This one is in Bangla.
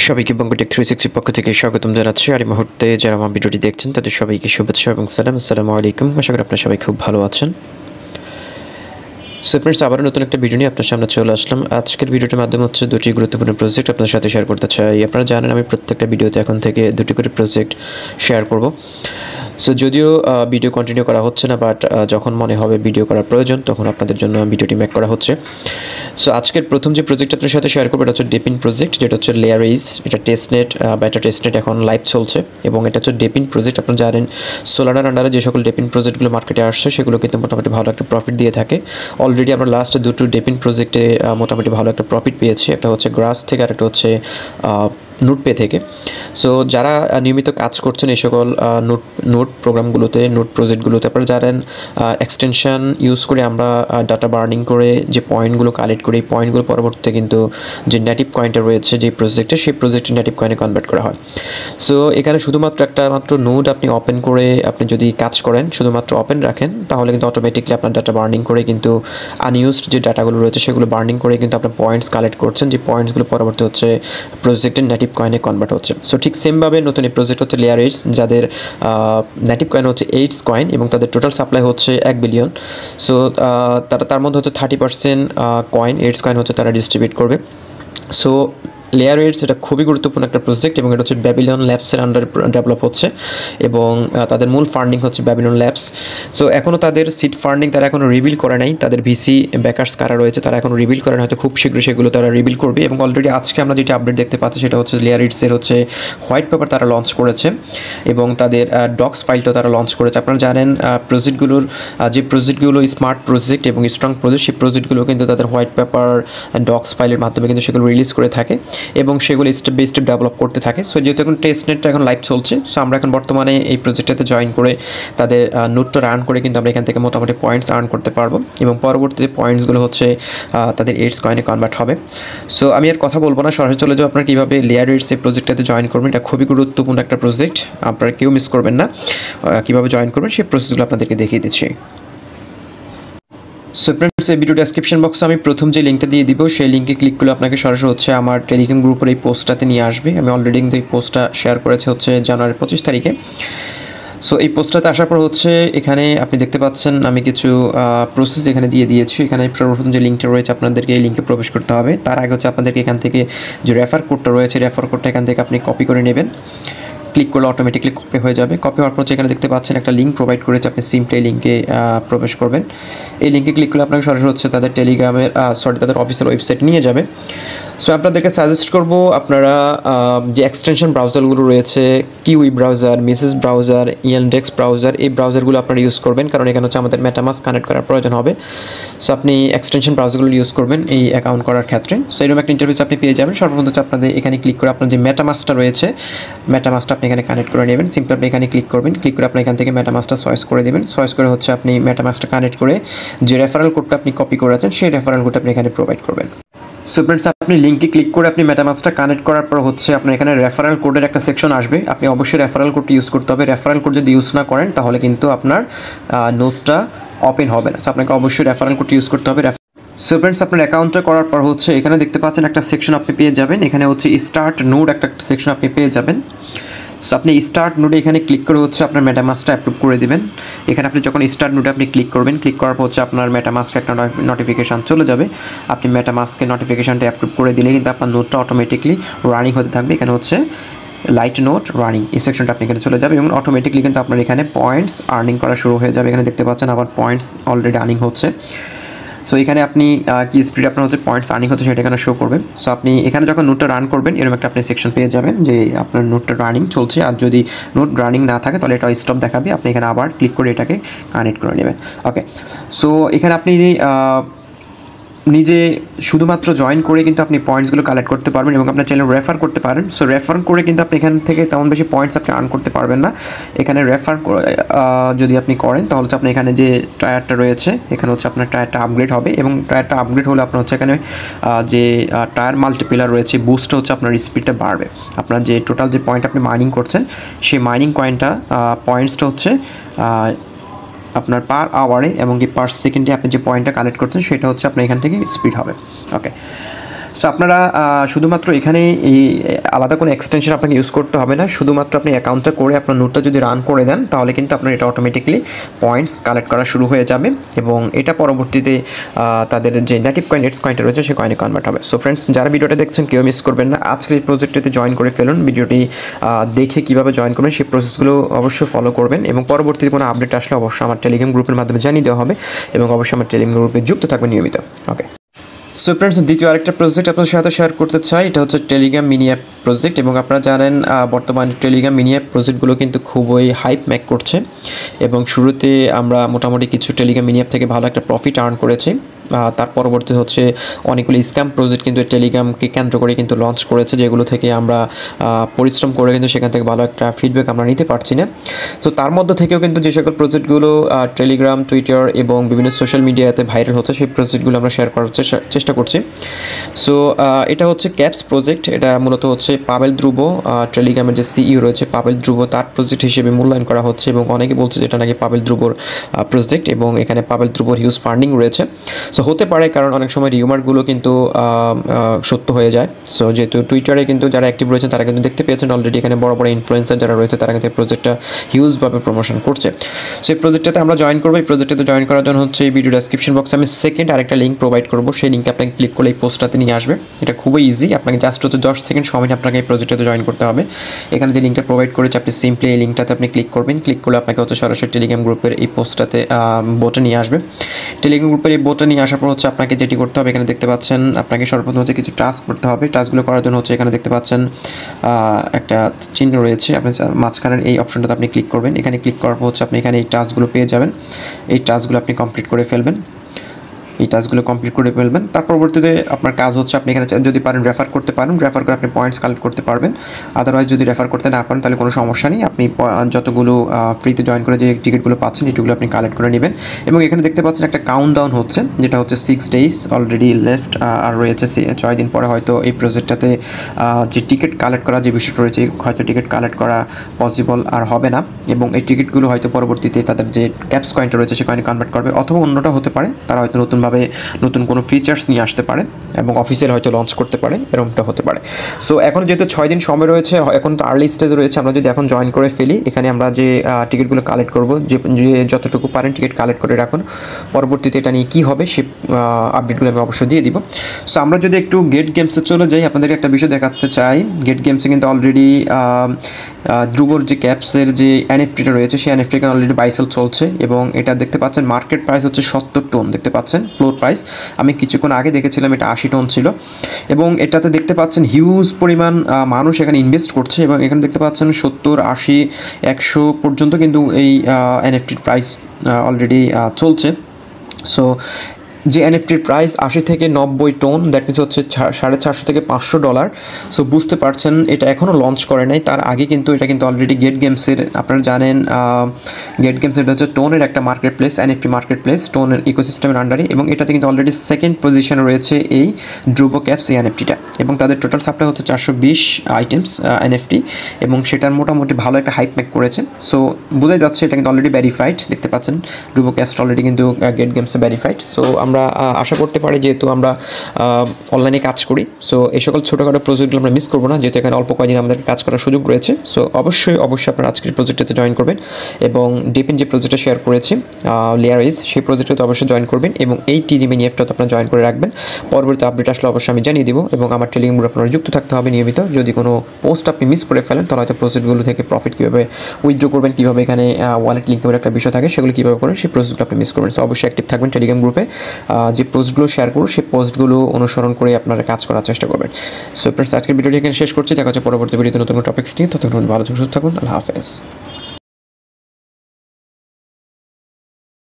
সবাইকে বঙ্গটেক 360 পক্ষ থেকে স্বাগতম জানাচ্ছি। আর এই মুহূর্তে যারা আমার ভিডিওটি দেখছেন তাদের সবাইকে শুভেচ্ছা এবং সালাম। আসসালামু আলাইকুম। আশা করি আপনারা সবাই খুব ভালো আছেন। সো ফ্রেন্ডস, আবারও নতুন একটা ভিডিও নিয়ে আপনার সামনে চলে আসলাম। আজকের ভিডিওটির মাধ্যমে হচ্ছে দুটি গুরুত্বপূর্ণ প্রজেক্ট আপনাদের সাথে শেয়ার করতে চাই। আপনারা জানেন আমি প্রত্যেকটা ভিডিওতে এখন থেকে দুটি করে প্রজেক্ট শেয়ার করব। সো যদিও ভিডিও কন্টিনিউ করা হচ্ছে না, বাট যখন মনে হবে ভিডিও করার প্রয়োজন তখন আপনাদের জন্য ভিডিওটি মেক করা হচ্ছে। সো আজকের প্রথম যে প্রজেক্ট আপনার সাথে শেয়ার করবো এটা হচ্ছে ডেপিন প্রজেক্ট, যেটা হচ্ছে লেয়ারেজ। এটা টেস্টনেট বেটা টেস্টনেট এখন লাইভ চলছে এবং এটা হচ্ছে ডেপিন প্রজেক্ট। আপনারা জানেন সোলানার আন্ডারে যে সকল ডেপিন প্রজেক্টগুলো মার্কেটে আসছে সেগুলো কিন্তু মোটামুটি ভালো একটা প্রফিট দিয়ে থাকে। অলরেডি আমরা লাস্ট দুটো ডেপিন প্রজেক্টে মোটামুটি ভালো একটা প্রফিট পেয়েছি। একটা হচ্ছে গ্রাস থেকে আর একটা হচ্ছে নোটপে থেকে। সো যারা নিয়মিত কাজ করছেন এই সকল নোট প্রোগ্রামগুলোতে, নোট প্রজেক্টগুলোতে, আপনারা জানেন এক্সটেনশন ইউজ করে আমরা ডাটা বার্নিং করে যে পয়েন্টগুলো কালেক্ট করি, এই পয়েন্টগুলো পরবর্তীতে কিন্তু যে নেটিভ কয়েনটা রয়েছে যে প্রজেক্টে, সেই প্রজেক্টে নেটিভ কয়েনে কনভার্ট করা হয়। সো এখানে শুধুমাত্র একটা মাত্র নোড আপনি ওপেন করে আপনি যদি কাজ করেন, শুধুমাত্র ওপেন রাখেন, তাহলে কিন্তু অটোমেটিকলি আপনার ডাটা বার্নিং করে কিন্তু আনইউজড যে ডাটাগুলো রয়েছে সেগুলো বার্নিং করে কিন্তু আপনার পয়েন্টস কালেক্ট করছেন, যে পয়েন্টসগুলো পরবর্তী হচ্ছে প্রজেক্টের নেটিভ কয়েনে কনভার্ট হচ্ছে। সো ঠিক সেমভাবে নতুন এই প্রজেক্ট হচ্ছে লেয়ারেজ, যাদের নেটিভ কয়েন হচ্ছে 8 কয়েন এবং তাদের টোটাল সাপ্লাই হচ্ছে 1 বিলিয়ন। সো তার মধ্যে হচ্ছে 30% কয়েন 8 কয়েন হচ্ছে তারা ডিস্ট্রিবিউট করবে। সো লেয়ারেজ এটা খুবই গুরুত্বপূর্ণ একটা প্রজেক্ট এবং এটা হচ্ছে ব্যাবিলন ল্যাবসের আন্ডারে ডেভেলপ হচ্ছে এবং তাদের মূল ফান্ডিং হচ্ছে ব্যাবিলন ল্যাবস। সো এখনও তাদের সিড ফান্ডিং তারা এখনও রিভিল করে নাই। তাদের ভিসি ব্যাকার্স কারা রয়েছে তারা এখনও রিভিল করেন, হয়তো খুব শীঘ্রই সেগুলো তারা রিভিল করবে। এবং অলরেডি আজকে আমরা যেটা আপডেট দেখতে পাচ্ছি সেটা হচ্ছে লেয়ারেজের হচ্ছে হোয়াইট পেপার তারা লঞ্চ করেছে এবং তাদের ডক্স ফাইলটাও তারা লঞ্চ করেছে। আপনারা জানেন প্রজেক্টগুলোর যে প্রজেক্টগুলো স্মার্ট প্রজেক্ট এবং স্ট্রং প্রজেক্ট, সেই প্রজেক্টগুলো কিন্তু তাদের হোয়াইট পেপার ডক্স ফাইলের মাধ্যমে কিন্তু সেগুলো রিলিজ করে থাকে এবং সেগুলো স্টেপ বাই স্টেপ ডেভেলপ করতে থাকে। সো যেহেতু এখন টেস্টনেটটা এখন লাইভ চলছে, সো আমরা এখন বর্তমানে এই প্রজেক্টটাতে জয়েন করে তাদের নোটটা রান করে কিন্তু আমরা এখান থেকে মোটামুটি পয়েন্টস আর্ন করতে পারবো এবং পরবর্তীতে পয়েন্টসগুলো হচ্ছে তাদের 8 কয়েনে কনভার্ট হবে। সো আমি আর কথা বলবো না, সরাসরি চলে যাবো আপনারা কীভাবে লেয়ারেজ এই প্রজেক্টটাতে জয়েন করবেন। এটা খুবই গুরুত্বপূর্ণ একটা প্রজেক্ট, আপনারা কেউ মিস করবেন না। কীভাবে জয়েন করবেন সেই প্রসেসগুলো আপনাদেরকে দেখিয়ে দিচ্ছি। সো ফ্রেন্ডস, এই ভিডিও ডেসক্রিপশন বক্সে আমি প্রথম যে লিঙ্কটা দিয়ে দিব সেই লিঙ্কে ক্লিক করলে আপনাকে সরাসরি হচ্ছে আমার টেলিগ্রাম গ্রুপের এই পোস্টটাতে নিয়ে আসবে। আমি অলরেডি কিন্তু এই পোস্টটা শেয়ার করেছি হচ্ছে জানুয়ারির 25 তারিখে। সো এই পোস্টটাতে আসার পর হচ্ছে এখানে আপনি দেখতে পাচ্ছেন আমি কিছু প্রসেস এখানে দিয়ে দিয়েছি। এখানে সর্বপ্রথম যে লিঙ্কটা রয়েছে আপনাদেরকে এই লিঙ্কে প্রবেশ করতে হবে। তার আগে হচ্ছে আপনাদেরকে এখান থেকে যে রেফার কোডটা রয়েছে, রেফার কোডটা এখান থেকে আপনি কপি করে নেবেন। ক্লিক করলে অটোমেটিকলি কপি হয়ে যাবে। কপি হওয়ার পর এখানে দেখতে পাচ্ছেন একটা লিঙ্ক প্রোভাইড করেছে, আপনি সিম্পলি এই লিঙ্কে প্রবেশ করবেন। এই লিঙ্কে ক্লিক করলে আপনাকে সরাসরি হচ্ছে তাদের টেলিগ্রামের তাদের অফিসিয়াল ওয়েবসাইট নিয়ে যাবে। সো আপনাদেরকে সাজেস্ট করব আপনারা যে এক্সটেনশন ব্রাউজারগুলো রয়েছে, kiwi browser, Mrs browser, Yandex browser, এই ব্রাউজারগুলো আপনারা ইউজ করবেন, কারণ এখানে হচ্ছে আমাদের মেটামাস্ক কানেক্ট করার প্রয়োজন হবে। সো আপনি এক্সটেনশন ব্রাউজারগুলো ইউজ করবেন এই অ্যাকাউন্ট করার ক্ষেত্রে। সো এরকম একটা ইন্টারফেস আপনি পেয়ে যাবেন। সর্বপ্রথম হচ্ছে আপনাদের এখানে ক্লিক করে আপনার যে মেটামাস্কটা রয়েছে, মেটামাস্কটা আপনি এখানে কানেক্ট করে নেবেন। সিম্পলি আপনি এখানে ক্লিক করবেন, ক্লিক করে আপনি এখান থেকে মেটামাস্কটা চয়েস করে দেবেন। চয়েস করে হচ্ছে আপনি মেটামাস্কটা কানেক্ট করে যে রেফারেল কোডটা আপনি কপি করেছেন সেই রেফারেল কোডটা আপনি এখানে প্রোভাইড করবেন। সো ফ্রেন্ডস, আপনি লিঙ্কে ক্লিক করে আপনি মেটামাস্কটা কানেক্ট করার পর হচ্ছে আপনার এখানে রেফারেল কোডের একটা সেকশন আসবে। আপনি অবশ্যই রেফারেল কোডটি ইউজ করতে হবে। রেফারেল কোড যদি ইউজ না করেন তাহলে কিন্তু আপনার নোটটা ওপেন হবে না। সো আপনাকে অবশ্যই রেফারেল কোডটি ইউজ করতে হবে। সো ফ্রেন্ডস, আপনার অ্যাকাউন্টটা করার পর হচ্ছে এখানে দেখতে পাচ্ছেন একটা সেকশন আপনি পেয়ে যাবেন। এখানে হচ্ছে স্টার্ট নোড একটা সেকশন আপনি পেয়ে যাবেন। সো আপনি স্টার্ট নোডে এখানে ক্লিক করে হচ্ছে আপনার মেটামাস্কটা অ্যাপ্রুভ করে দেবেন। এখানে আপনি যখন স্টার্ট নোডে আপনি ক্লিক করবেন, ক্লিক করার পর হচ্ছে আপনার মেটামাস্কে একটা নোটিফিকেশান চলে যাবে। আপনি মেটামাস্কে নোটিফিকেশানটা অ্যাপ্রুভ করে দিলে কিন্তু আপনার নোটটা অটোমেটিকলি রানিং হতে থাকবে। এখানে হচ্ছে লাইট নোট রানিং এই সেকশনটা আপনি এখানে চলে যাবে এবং অটোমেটিকলি কিন্তু আপনার এখানে পয়েন্টস আর্নিং করা শুরু হয়ে যাবে। এখানে দেখতে পাচ্ছেন আবার পয়েন্টস অলরেডি আর্নিং হচ্ছে। সো এখানে আপনি কি স্পিড আপনার হচ্ছে পয়েন্টস আর্নিং হচ্ছে সেটা এখানে শো করবেন। সো আপনি এখানে যখন নোটটা রান করবেন এরকম একটা আপনি সেকশন পেয়ে যাবেন যে আপনার নোটটা রানিং চলছে, আর যদি নোট রানিং না থাকে তাহলে এটা স্টপ দেখাবে। আপনি এখানে আবার ক্লিক করে এটাকে কানেক্ট করে নেবেন। ওকে, সো এখানে আপনি নিজে শুধুমাত্র জয়েন করে কিন্তু আপনি পয়েন্টসগুলো কালেক্ট করতে পারবেন এবং আপনার চ্যানেল রেফার করতে পারেন। সো রেফার করে কিন্তু আপনি এখান থেকে তেমন বেশি পয়েন্টস আপনি আর্ন করতে পারবেন না। এখানে রেফার যদি আপনি করেন তাহলে হচ্ছে আপনি এখানে যে টায়ারটা রয়েছে এখানে হচ্ছে আপনার টায়ারটা আপগ্রেড হবে এবং টায়ারটা আপগ্রেড হলে আপনার হচ্ছে এখানে যে টায়ার মাল্টিপ্লার রয়েছে বুস্টটা হচ্ছে আপনার স্পিডটা বাড়বে। আপনার যে টোটাল যে পয়েন্ট আপনি মাইনিং করছেন সেই মাইনিং পয়েন্টসটা হচ্ছে আপনার পার আওয়ারে এবং কি পার সেকেন্ডে আপনি যে পয়েন্টটা কালেক্ট করছেন সেটা হচ্ছে আপনার এখান থেকে স্পিড হবে। ওকে, সো আপনারা শুধুমাত্র এখানে এই আলাদা কোনো এক্সটেনশন আপনাকে ইউজ করতে হবে না, শুধুমাত্র আপনি অ্যাকাউন্টটা করে আপনার নোটটা যদি রান করে দেন তাহলে কিন্তু আপনার এটা অটোমেটিকলি পয়েন্টস কালেক্ট করা শুরু হয়ে যাবে এবং এটা পরবর্তীতে তাদের যে নেটিভ কয়েন নেটস কয়েনটা রয়েছে সেই কয়েনে কনভার্ট হবে। সো ফ্রেন্ডস, যারা ভিডিওটা দেখছেন কেউ মিস করবেন না, আজকের এই প্রজেক্টটিতে জয়েন করে ফেলুন। ভিডিওটি দেখে কীভাবে জয়েন করবেন সেই প্রসেসগুলো অবশ্যই ফলো করবেন এবং পরবর্তীতে কোনো আপডেট আসলে অবশ্যই আমার টেলিগ্রাম গ্রুপের মাধ্যমে জানিয়ে দেওয়া হবে এবং অবশ্যই আমার টেলিগ্রাম গ্রুপে যুক্ত থাকবেন নিয়মিত। ওকে, সো ফ্রেন্ডস, দ্বিতীয় আরেকটা প্রজেক্ট আপনার সাথে শেয়ার করতে চাই, এটা হচ্ছে টেলিগ্রাম মিনি অ্যাপ প্রজেক্ট এবং আপনারা জানেন বর্তমানে টেলিগ্রাম মিনি অ্যাপ প্রজেক্টগুলো কিন্তু খুবই হাইপ ম্যাক করছে এবং শুরুতে আমরা মোটামুটি কিছু টেলিগ্রাম মিনি অ্যাপ থেকে ভালো একটা প্রফিট আর্ন করেছি। তার পরবর্তী হচ্ছে অনেকগুলো স্ক্যাম প্রজেক্ট কিন্তু টেলিগ্রামকে কেন্দ্র করে কিন্তু লঞ্চ করেছে, যেগুলো থেকে আমরা পরিশ্রম করে কিন্তু সেখান থেকে ভালো একটা ফিডব্যাক আমরা নিতে পারছি না। তো তার মধ্যে থেকেও কিন্তু যে সকল প্রজেক্টগুলো টেলিগ্রাম, টুইটার এবং বিভিন্ন সোশ্যাল মিডিয়াতে ভাইরাল হচ্ছে সেই প্রজেক্টগুলো আমরা শেয়ার করার চেষ্টা করছি। সো এটা হচ্ছে ক্যাপস প্রজেক্ট, এটা মূলত হচ্ছে পাবেল ধ্রুব, টেলিগ্রামের যে সিইও রয়েছে পাবেল ধ্রুব, তার প্রজেক্ট হিসেবে মূল্যায়ন করা হচ্ছে এবং অনেকে বলছে যে এটা নাকি পাবেল ধ্রুবর প্রজেক্ট এবং এখানে পাবেল ধ্রুবর হিউজ ফান্ডিং রয়েছে। সো হতে পারে, কারণ অনেক সময় রিউমারগুলো কিন্তু সত্য হয়ে যায়। সো যেহেতু টুইটারে কিন্তু যারা অ্যাক্টিভ রয়েছেন তারা কিন্তু দেখতে পেয়েছেন অলরেডি এখানে বড় বড় ইনফ্লুয়েন্সার যারা রয়েছে তারা কিন্তু এই প্রজেক্টটা হিউজভাবে প্রমোশন করছে। সো এই প্রজেক্টটাতে আমরা জয়েন করবো। এই প্রজেক্টটাতে জয়েন করার জন্য হচ্ছে এই ভিডিও ডেসক্রিপশন বক্সে আমি সেকেন্ড আরেকটা লিঙ্ক প্রোভাইড করবো, সেই লিঙ্কে আপনাকে ক্লিক করলে এই পোস্টটাতে নিয়ে আসবে। এটা খুবই ইজি, আপনাকে জাস্ট হচ্ছে 10 সেকেন্ড সময় আপনাকে এই প্রজেক্টটাতে জয়েন করতে হবে। এখানে যে লিঙ্কটা প্রোভাইড করেছে আপনি সিম্পলি এই লিঙ্কটাতে আপনি ক্লিক করবেন, ক্লিক করলে আপনাকে হচ্ছে সরাসরি টেলিগ্রাম গ্রুপের এই পোস্টটাতে বোটে নিয়ে আসবে। টেলিগ্রাম গ্রুপের এই বোটে নিয়ে আসার পর হচ্ছে আপনাকে যেটি করতে হবে, এখানে দেখতে পাচ্ছেন আপনাকে সর্বপ্রথম হচ্ছে কিছু টাস্ক করতে হবে। টাস্কগুলো করার জন্য হচ্ছে এখানে দেখতে পাচ্ছেন একটা চিহ্ন রয়েছে, আপনি মাঝখানের এই অপশনটাতে আপনি ক্লিক করবেন। এখানে ক্লিক করার পর হচ্ছে আপনি এখানে এই টাস্কগুলো পেয়ে যাবেন। এই টাস্কগুলো আপনি কমপ্লিট করে ফেলবেন, এই টাস্কগুলো কমপ্লিট করে ফেলবেন। তার পরবর্তীতে আপনার কাজ হচ্ছে আপনি এখানে যদি পারেন রেফার করতে পারেন, রেফার করে আপনি পয়েন্টস কালেক্ট করতে পারবেন। আদারওয়াইজ যদি রেফার করতে না পারেন তাহলে কোনো সমস্যা নেই, আপনি যতগুলো ফ্রিতে জয়েন করে যে টিকিটগুলো পাচ্ছেন এগুলো আপনি কালেক্ট করে নেবেন। এবং এখানে দেখতে পাচ্ছেন একটা কাউন্টডাউন হচ্ছে, যেটা হচ্ছে 6 days অলরেডি লেফট আর রয়েছে 6 দিন পরে হয়তো এই প্রজেক্টটাতে যে টিকিট কালেক্ট করা যে বিষয়টা রয়েছে হয়তো টিকিট কালেক্ট করা পসিবল আর হবে না এবং এই টিকিটগুলো হয়তো পরবর্তীতে তাদের যে ক্যাপস কয়েনটা রয়েছে সে কয়েনে কনভার্ট করবে, অথবা অন্যটা হতে পারে তারা হয়তো নতুন কোনো ফিচার্স নিয়ে আসতে পারে এবং অফিসিয়াল হয়তো লঞ্চ করতে পারে, এরকমটা হতে পারে। সো এখন যেহেতু 6 দিন সময় রয়েছে, এখন তো আর্লি স্টেজে রয়েছে, আমরা যদি এখন জয়েন করে ফেলি এখানে আমরা যে টিকিটগুলো কালেক্ট করব, যে যতটুকু পারেন টিকিট কালেক্ট করে রাখুন, পরবর্তীতে এটা নিয়ে কী হবে সে আপডেটগুলো আমি অবশ্যই দিয়ে দিব। সো আমরা যদি একটু গেট গেমসে চলে যাই, আপনাদেরকে একটা বিষয় দেখাতে চাই। গেট গেমসে কিন্তু অলরেডি ধ্রুবর যে ক্যাপসের যে এনএফটিটা রয়েছে সেই এনএফটিটা অলরেডি বাইসেল চলছে এবং এটা দেখতে পাচ্ছেন মার্কেট প্রাইস হচ্ছে 70 টন, দেখতে পাচ্ছেন ফ্লোর প্রাইস। আমি কিছুক্ষণ আগে দেখেছিলাম এটা 80 টন ছিল এবং এটাতে দেখতে পাচ্ছেন হিউজ পরিমাণ মানুষ এখানে ইনভেস্ট করছে এবং এখানে দেখতে পাচ্ছেন 70, 80, 100 পর্যন্ত কিন্তু এই এনএফটির প্রাইস অলরেডি চলছে। সো যে এনএফটির প্রাইস 80 থেকে 90 টন, দ্যাট মিনস হচ্ছে $450 থেকে $500। সো বুঝতে পারছেন এটা এখনও লঞ্চ করে নাই, তার আগে কিন্তু এটা কিন্তু অলরেডি গেট গেমসের, আপনারা জানেন গেট গেমস এটা হচ্ছে টোনের একটা market place, NFT market place, টোনের ইকোসিস্টেমের আন্ডারে এবং এটাতে কিন্তু অলরেডি সেকেন্ড পজিশনে রয়েছে এই ধ্রুব ক্যাপস এই এনএফটিটা এবং তাদের টোটাল সাপ্লাই হচ্ছে 420 আইটেমস এনএফটি এবং সেটার মোটামুটি ভালো একটা হাইপ ম্যাক করেছে। সো বোঝা যাচ্ছে এটা কিন্তু অলরেডি ভেরিফাইড, দেখতে পাচ্ছেন ধ্রুব ক্যাপসটা অলরেডি কিন্তু গেট গেমসে ভেরিফাইড। সো আমরা আশা করতে পারি যেহেতু আমরা অনলাইনে কাজ করি, সো এই সকল ছোটোখাটো প্রজেক্টগুলো আমরা মিস করবো না, যেহেতু এখানে অল্প কয়েকদিন আমাদেরকে কাজ করার সুযোগ রয়েছে। সো অবশ্যই আপনারা আজকের প্রজেক্টটাতে জয়েন করবেন এবং ডিপিন যে প্রজেক্টটা শেয়ার করেছি লেয়ারাইজ সেই প্রজেক্টটাতে অবশ্যই জয়েন করবেন এবং এই টিজি মিনি অ্যাপটাতে আপনারা জয়েন করে রাখবেন। পরবর্তী আপডেট আসলে অবশ্যই আমি জানিয়ে দেবো এবং আমার টেলিগ্রাম গ্রুপে আপনারা যুক্ত থাকতে হবে নিয়মিত। যদি কোনো পোস্ট আপনি মিস করে ফেলেন তাহলে হয়তো প্রজেক্টগুলো থেকে প্রফিট কীভাবে উইথড্র করবেন, কীভাবে এখানে ওয়ালেট লিঙ্কের একটা বিষয় থাকে সেগুলো কীভাবে করেন সেই প্রজেক্টগুলো আপনি মিস করবেন। সো অবশ্যই অ্যাক্টিভ থাকবেন টেলিগ্রাম গ্রুপে, যে পোস্টগুলো শেয়ার করুন সেই পোস্টগুলো অনুসরণ করে আপনারা কাজ করার চেষ্টা করবেন। সো ফ্রেন্ডস, আজকের ভিডিওটি এখানে শেষ করছি, দেখা হচ্ছে পরবর্তী ভিডিওতে নতুন টপিকস নিয়ে। ততক্ষণ ভালো থাকুন, সুস্থ থাকুন, আল্লাহ হাফেজ।